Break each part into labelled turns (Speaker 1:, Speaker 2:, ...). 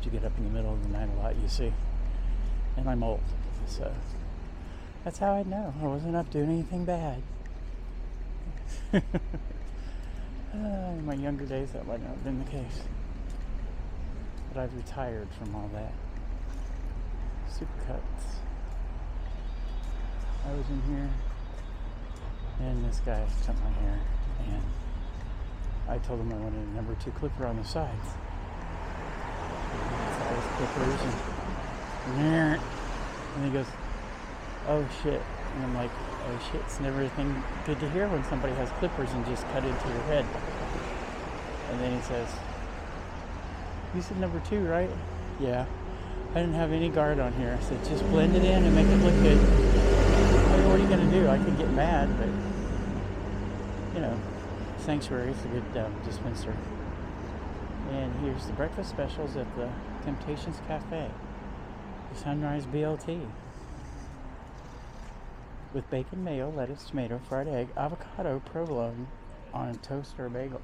Speaker 1: to get up in the middle of the night a lot, you see. And I'm old, so that's how I know I wasn't up doing anything bad. In my younger days, that might not have been the case. But I've retired from all that. Supercuts. I was in here, and this guy cut my hair, and I told him I wanted a number 2 clipper on the sides. Size clippers, and he goes, "Oh shit." And I'm like, "Oh shit, it's never anything good to hear when somebody has clippers and just cut into your head." And then he says, "You said number 2, right?" "Yeah. I didn't have any guard on here." I said, "Just blend it in and make it look good." I mean, what are you going to do? I could get mad, but, you know, Sanctuary is a good dispenser. And here's the breakfast specials at the Temptations Cafe. The Sunrise BLT. With bacon, mayo, lettuce, tomato, fried egg, avocado, provolone on a toast or a bagel.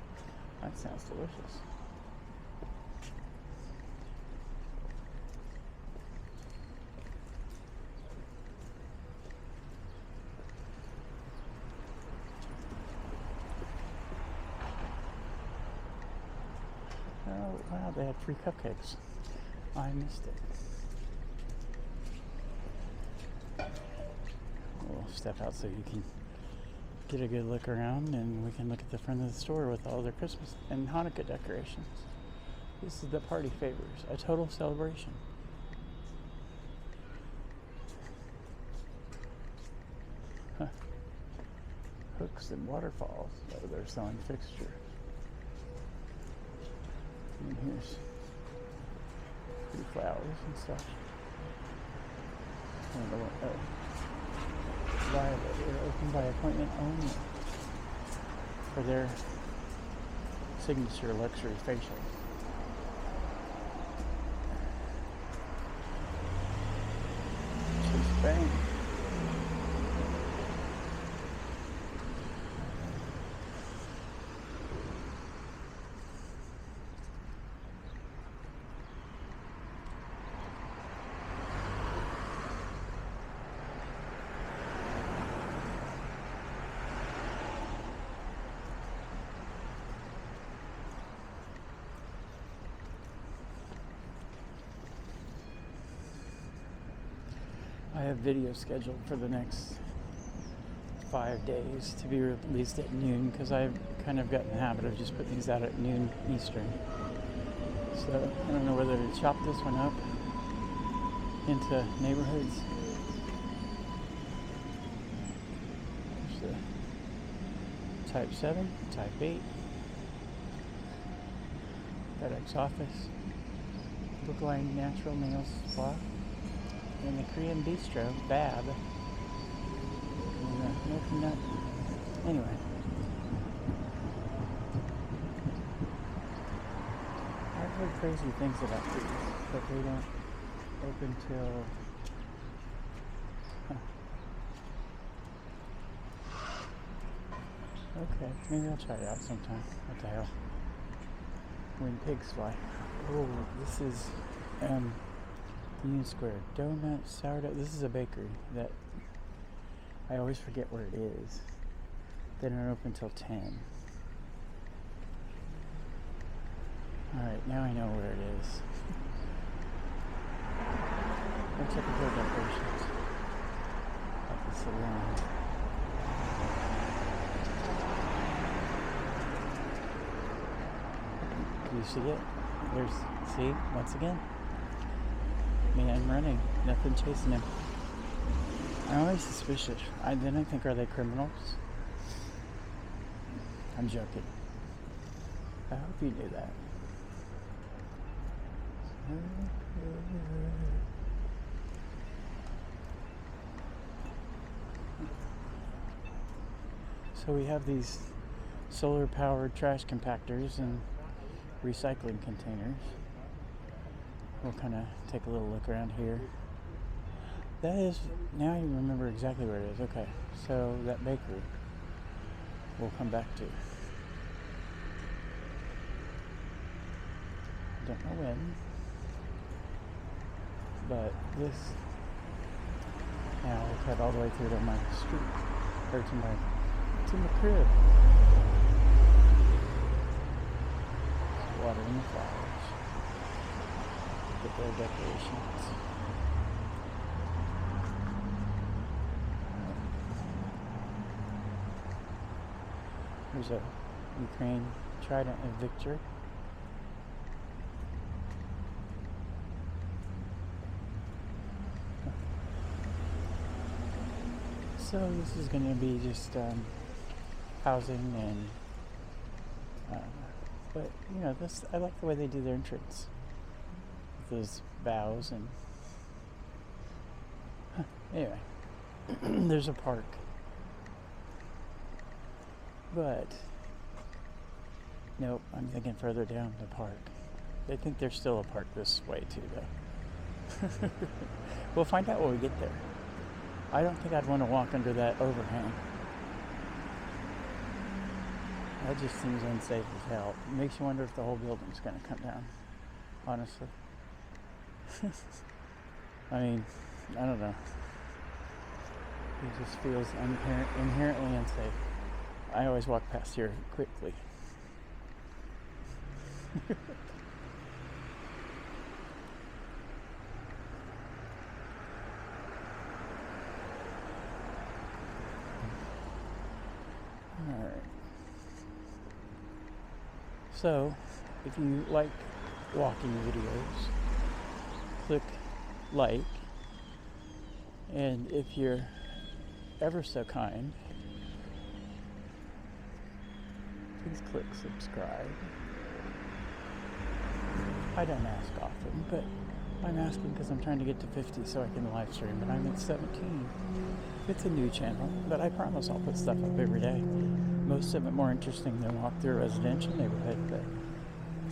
Speaker 1: That sounds delicious. Oh, wow, they had free cupcakes. I missed it. We'll step out so you can get a good look around, and we can look at the front of the store with all their Christmas and Hanukkah decorations. This is the Party Favors, a total celebration. Huh. Hooks and waterfalls. Oh, they're selling fixtures. And here's pretty flowers and stuff. They're open by appointment only for their signature luxury facial. Chase Bank. I have videos scheduled for the next 5 days to be released at noon, because I've kind of gotten the habit of just putting these out at noon Eastern. So I don't know whether to chop this one up into neighborhoods. There's the Type 7, Type 8, FedEx office, Brookline Natural Nails Spa, and the Korean Bistro, Bab, and the Milk and Nut. Anyway. I've heard crazy things about these, but they don't open till... Okay, maybe I'll try it out sometime. What the hell? When pigs fly. Oh, this is... Union Square. Donut, sourdough. This is a bakery that I always forget where it is. They don't open till 10. Alright, now I know where it is. Let's check the decorations at the salon. Do you see it? See, once again. Man running, nothing chasing him. I'm always suspicious. Then I think, are they criminals? I'm joking. I hope you knew that. So we have these solar-powered trash compactors and recycling containers. We'll kind of take a little look around here. That is, now I remember exactly where it is. Okay, so that bakery we'll come back to. Don't know when. But this, now I'll cut all the way through to my street, or to my crib. Watering the flowers. Get their decorations. There's a Ukraine trident of victory. So this is going to be just housing and but you know, this, I like the way they do their entrance with those boughs and anyway. There's a park, but nope, I'm thinking further down the park. They think there's still a park this way too though. We'll find out when we get there. I don't think I'd want to walk under that overhang. That just seems unsafe as hell. It makes you wonder if the whole building's going to come down, honestly. I mean, I don't know. It just feels inherently unsafe. I always walk past here quickly. Alright. So, if you like walking videos, click like, and if you're ever so kind, please click subscribe. I don't ask often, but I'm asking because I'm trying to get to 50 so I can live stream, and I'm at 17. It's a new channel, but I promise I'll put stuff up every day. Most of it more interesting than walk through a residential neighborhood, but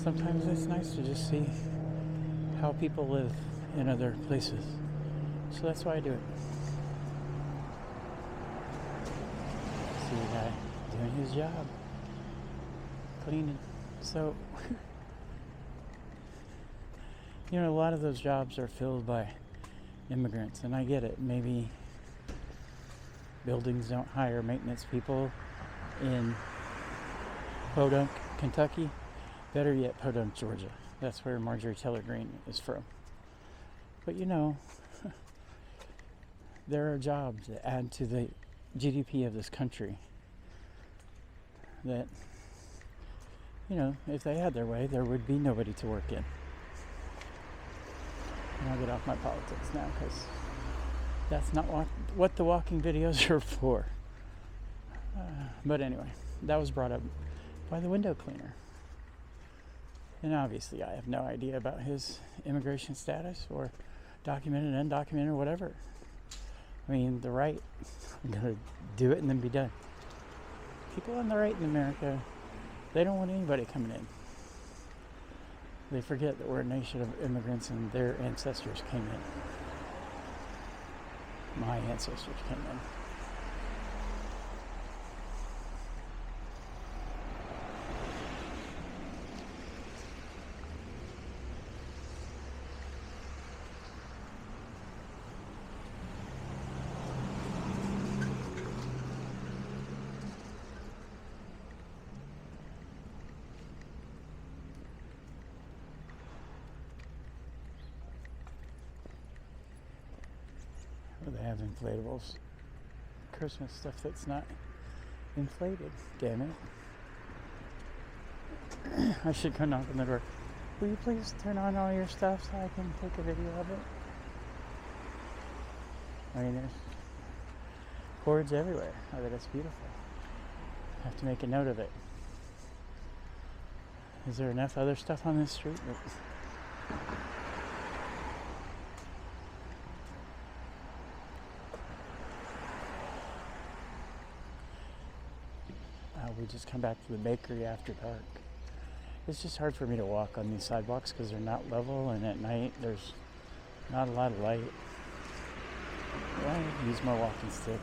Speaker 1: sometimes it's nice to just see how people live in other places. So that's why I do it. See a guy doing his job, cleaning. So, you know, a lot of those jobs are filled by immigrants, and I get it. Maybe buildings don't hire maintenance people in Podunk, Kentucky. Better yet, Podunk, Georgia. That's where Marjorie Taylor Greene is from. But you know, there are jobs that add to the GDP of this country that, you know, if they had their way, there would be nobody to work in. And I'll get off my politics now because that's not what the walking videos are for. But anyway, that was brought up by the window cleaner. And obviously I have no idea about his immigration status or documented, undocumented, or whatever. I mean, the right, I'm going to do it and then be done. People on the right in America, they don't want anybody coming in. They forget that we're a nation of immigrants and their ancestors came in. My ancestors came in. They have inflatables. Christmas stuff that's not inflated. Damn it. I should go knock on the door. Will you please turn on all your stuff so I can take a video of it? I mean, there's cords everywhere. Oh, that's beautiful. I have to make a note of it. Is there enough other stuff on this street? We just come back to the bakery after dark. It's just hard for me to walk on these sidewalks because they're not level, and at night there's not a lot of light. Well, I use my walking stick.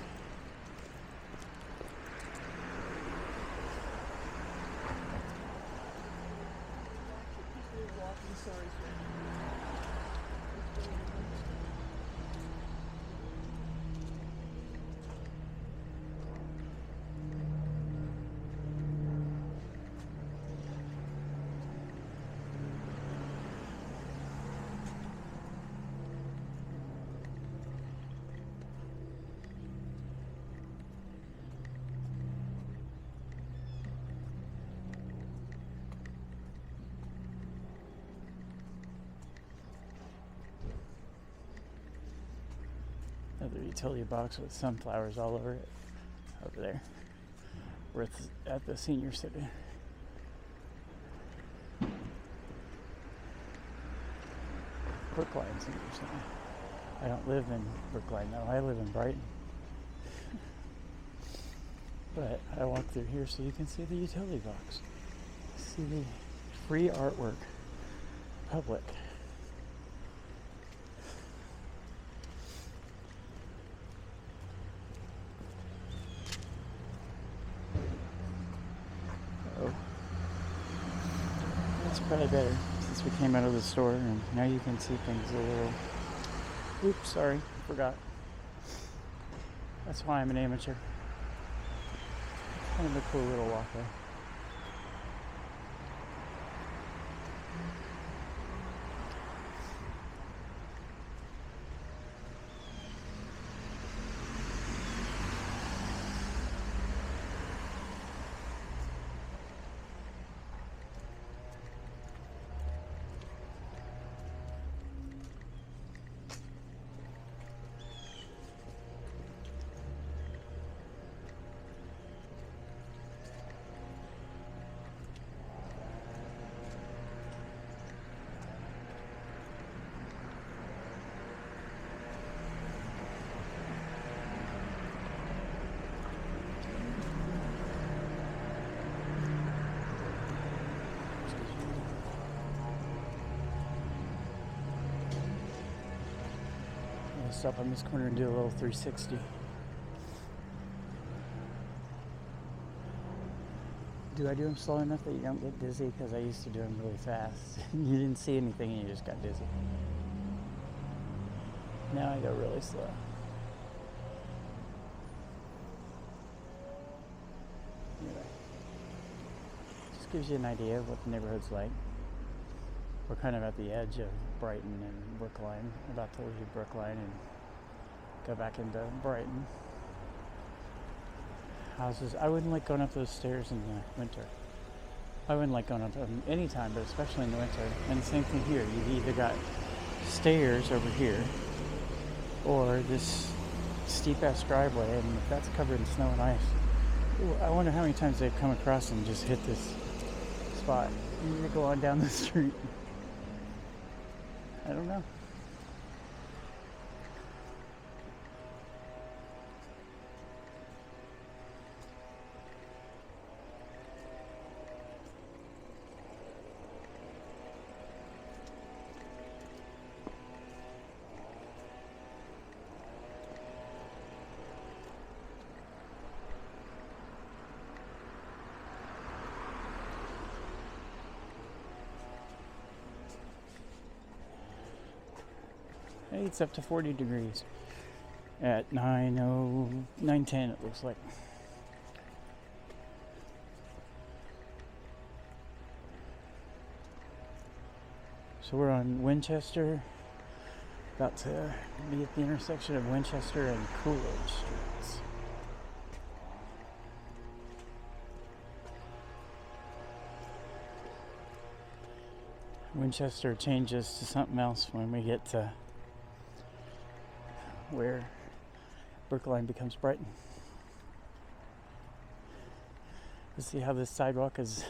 Speaker 1: Another utility box with sunflowers all over it. Over there. We're at the senior center. Brookline Senior Center. I don't live in Brookline though. I live in Brighton. But I walk through here so you can see the utility box. See the free artwork. Public. Oh. That's probably better since we came out of the store and now you can see things a little. Oops, sorry, forgot. That's why I'm an amateur. Kind of a cool little walkway. Stop on this corner and do a little 360. Do I do them slow enough that you don't get dizzy? Because I used to do them really fast. You didn't see anything and you just got dizzy. Now I go really slow. Anyway, just gives you an idea of what the neighborhood's like. We're kind of at the edge of Brighton and Brookline. About to leave Brookline and go back into Brighton. Houses. I wouldn't like going up those stairs in the winter. I wouldn't like going up them any time, but especially in the winter. And the same thing here. You've either got stairs over here or this steep ass driveway, and if that's covered in snow and ice, I wonder how many times they've come across and just hit this spot. You need to go on down the street. I don't know. Hey, it's up to 40 degrees at 9:10 it looks like. So we're on Winchester, about to be at the intersection of Winchester and Coolidge Streets. Winchester changes to something else when we get to where Brookline becomes Brighton. Let's see how this sidewalk has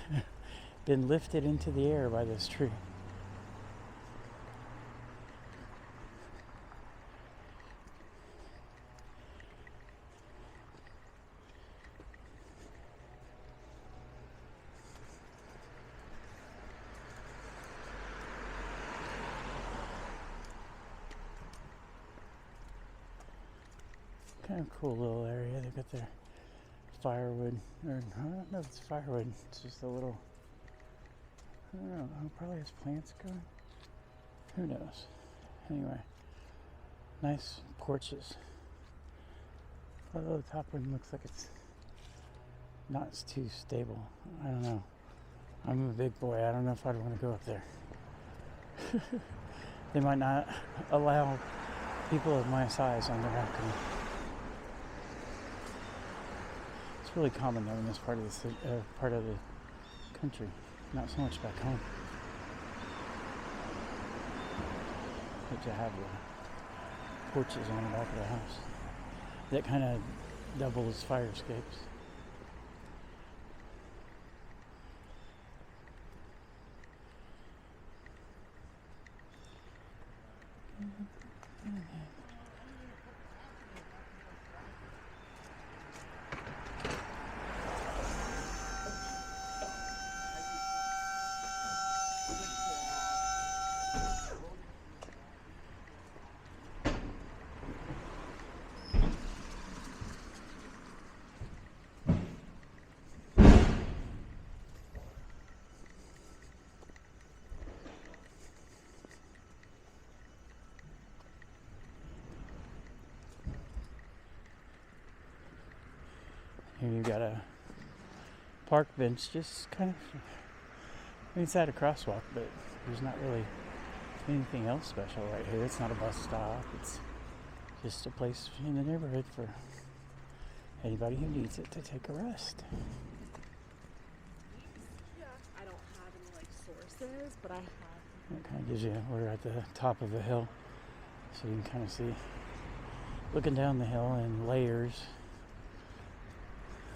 Speaker 1: been lifted into the air by this tree. Kind of cool little area. They've got their firewood, or I don't know if it's firewood. It's just a little. I don't know. It probably has plants going. Who knows? Anyway, nice porches. Although the top one looks like it's not too stable. I don't know. I'm a big boy. I don't know if I'd want to go up there. They might not allow people of my size on their balcony. It's really common though in this part of the country, not so much back home. But you have porches on the back of the house that kind of double as fire escapes. Here you got a park bench, just kind of inside a crosswalk, but there's not really anything else special right here. It's not a bus stop. It's just a place in the neighborhood for anybody who needs it to take a rest.
Speaker 2: Yeah, I don't have any like sources, but I have.
Speaker 1: It kind of gives you, we're at the top of a hill, so you can kind of see, looking down the hill in layers.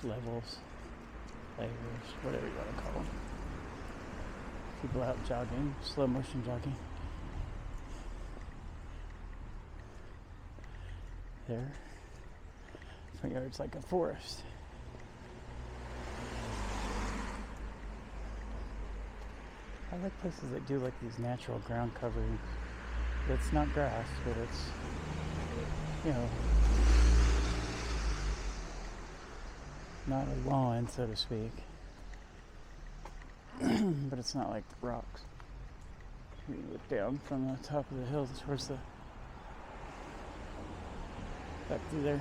Speaker 1: Levels, layers, whatever you want to call them. People out jogging, slow motion jogging. There. Front yard's like a forest. I like places that do like these natural ground covering. It's not grass, but it's, you know, not a lawn, so to speak, but it's not like rocks. You look down from the top of the hill towards the back through there.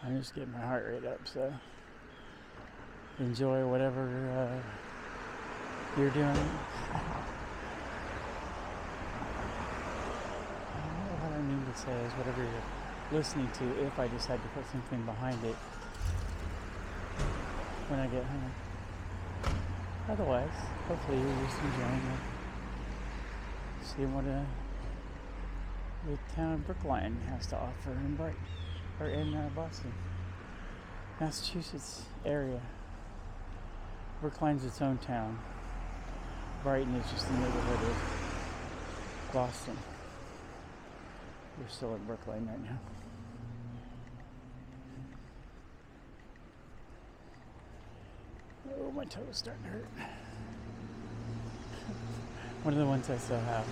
Speaker 1: I'm just getting my heart rate up, so enjoy whatever you're doing. I don't know what I mean to say is whatever you're listening to, if I decide to put something behind it when I get home. Otherwise, hopefully you're just enjoying it. Seeing what the town of Brookline has to offer in Brighton. Or in Boston, Massachusetts area. Brookline's its own town. Brighton is just the neighborhood of Boston. We're still in Brookline right now. Oh, my toe is starting to hurt. One of the ones I still have.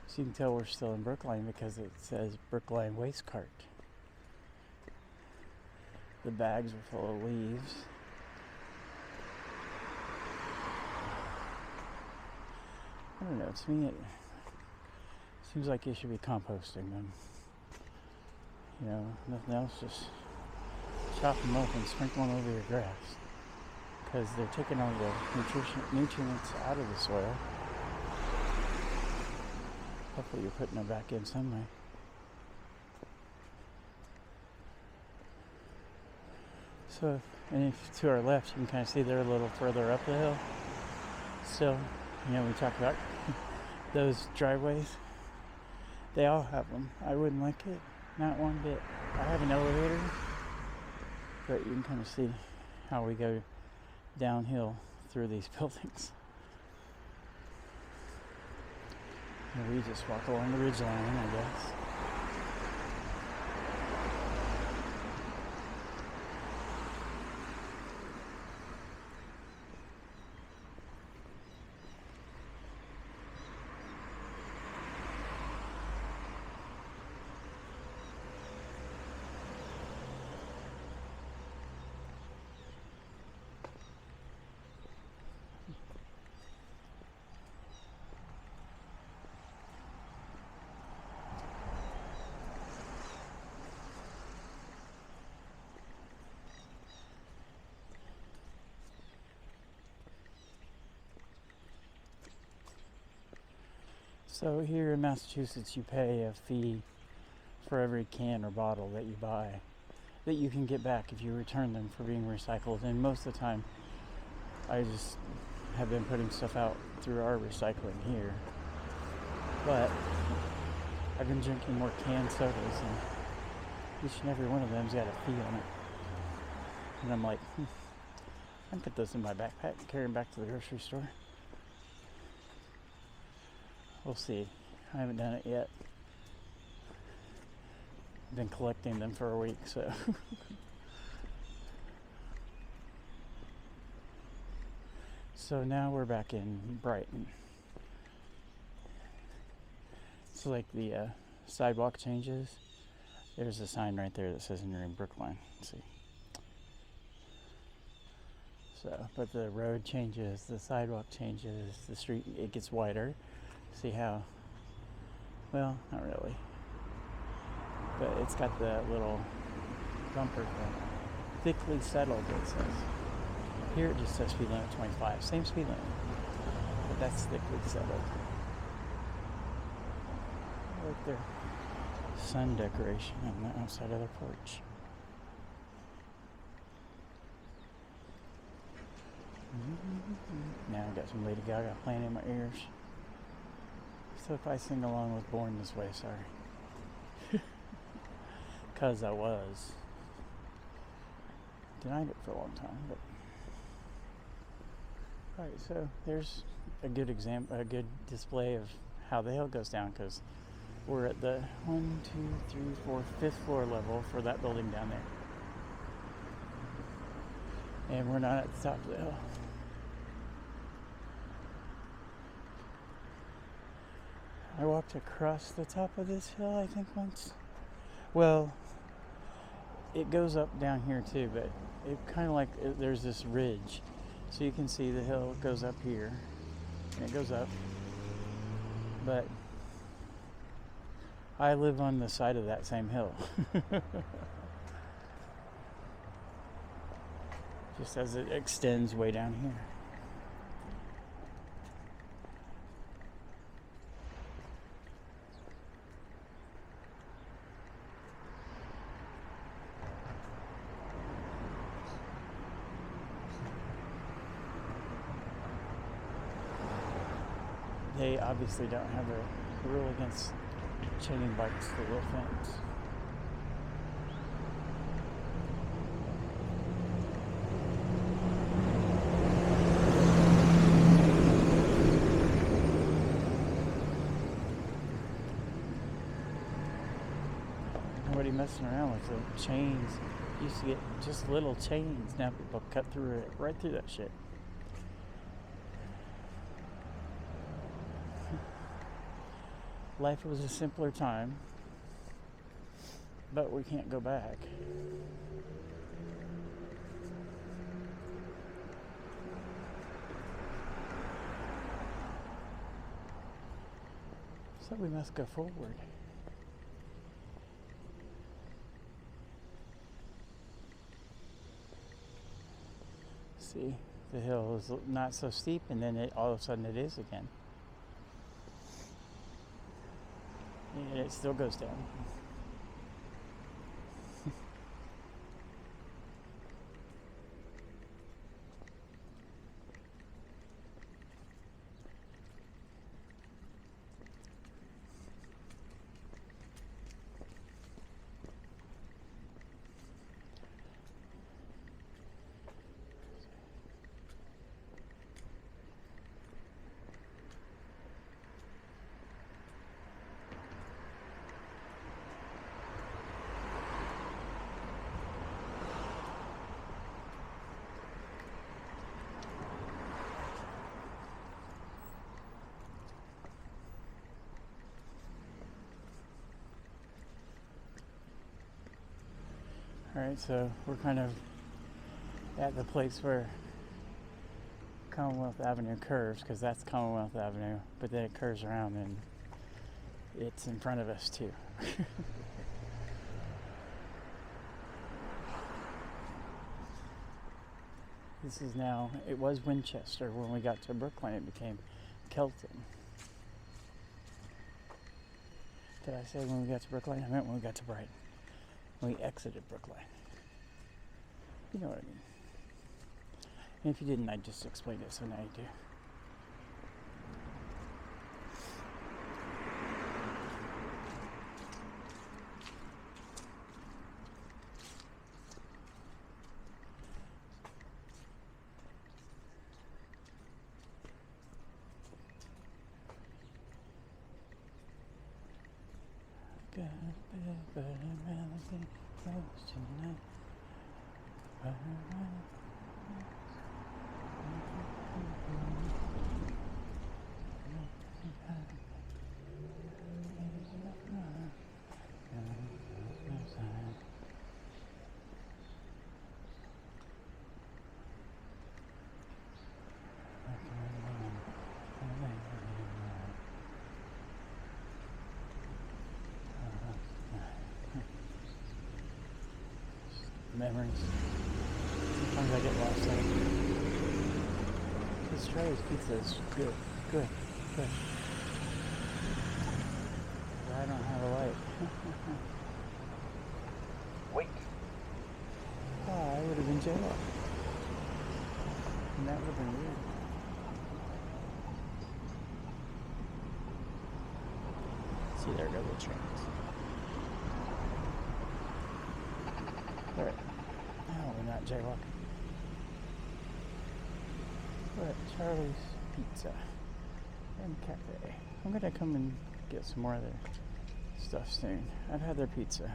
Speaker 1: So you can tell we're still in Brookline because it says Brookline waste cart. The bags are full of leaves. I don't know, to me it seems like you should be composting them. You know, nothing else, just chop them up and sprinkle them over your grass. because they're taking all the nutrients out of the soil. Hopefully you're putting them back in some way. So, and if to our left, you can kind of see they're a little further up the hill. Still, we talk about those driveways. They all have them. I wouldn't like it, not one bit. I have an elevator, but you can kind of see how we go downhill through these buildings. And we just walk along the ridge line, I guess. So here in Massachusetts, you pay a fee for every can or bottle that you buy that you can get back if you return them for being recycled. And most of the time, I just have been putting stuff out through our recycling here. But I've been drinking more canned sodas, and each and every one of them's got a fee on it. And I'm like, I can put those in my backpack and carry them back to the grocery store. We'll see. I haven't done it yet. I've been collecting them for a week, so. So now we're back in Brighton. So like the sidewalk changes. There's a sign right there that says you're in Brookline. Let's see. So, but the road changes, the sidewalk changes, the street, it gets wider. See how, well, not really, but it's got the little bumper thing, thickly settled, it says. Here it just says speed limit 25, same speed limit, but that's thickly settled. I like their sun decoration on the outside of their porch. Now I got some Lady Gaga playing in my ears. So if I sing along with Born This Way, sorry. Because I was. Denied it for a long time, but. Alright, so there's a good display of how the hill goes down, because we're at the 5th floor level for that building down there. And we're not at the top of the hill. I walked across the top of this hill, I think, once. Well, it goes up down here too, but it kind of there's this ridge. So you can see the hill goes up here, and it goes up. But I live on the side of that same hill. Just as it extends way down here. They obviously don't have a rule against chaining bikes to the fence. Nobody messing around with the chains. Used to get just little chains. Now people cut through it, right through that shit. Life was a simpler time, but we can't go back. So we must go forward. See, the hill is not so steep, and then all of a sudden it is again. And it still goes down. Alright, so we're kind of at the place where Commonwealth Avenue curves, because that's Commonwealth Avenue, but then it curves around and it's in front of us too. This is now, it was Winchester. When we got to Brookline, it became Kelton. Did I say when we got to Brookline? I meant when we got to Brighton. When we exited Brookline. You know what I mean. And if you didn't, I just explained it, so now you do. Got a bit of a melody close tonight. Memories. Sometimes I get lost in it. This Charlie's pizza is good. Good. But I don't have a light.
Speaker 3: Wait.
Speaker 1: Oh, I would have been jailed. And that would have been weird. See, there go the trains. Alright. No, we're not jaywalking. We're at Charlie's Pizza and Cafe. I'm gonna come and get some more of their stuff soon. I've had their pizza.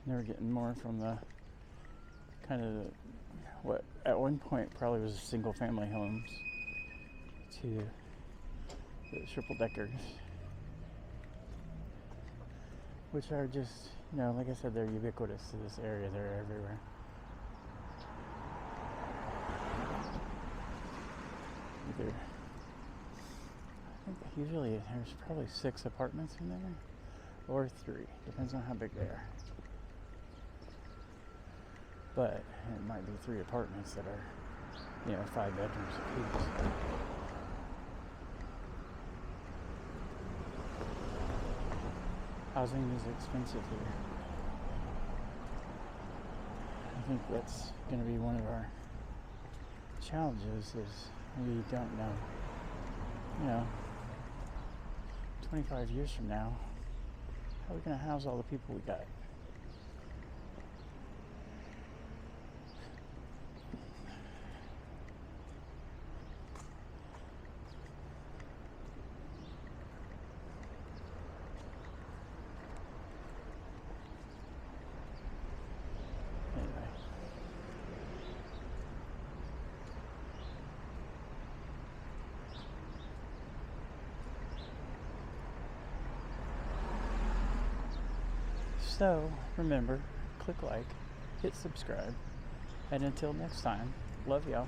Speaker 1: They were getting more from the kind of what at one point probably was single family homes to the triple deckers, which are just, you know, like I said, they're ubiquitous to this area. They're everywhere. Either, I think usually there's probably 6 apartments in there, or 3, depends on how big they are. But it might be 3 apartments that are, you know, 5 bedrooms apiece. Housing is expensive here. I think that's going to be one of our challenges is we don't know, you know, 25 years from now, how are we going to house all the people we got? So, remember, click like, hit subscribe, and until next time, love y'all.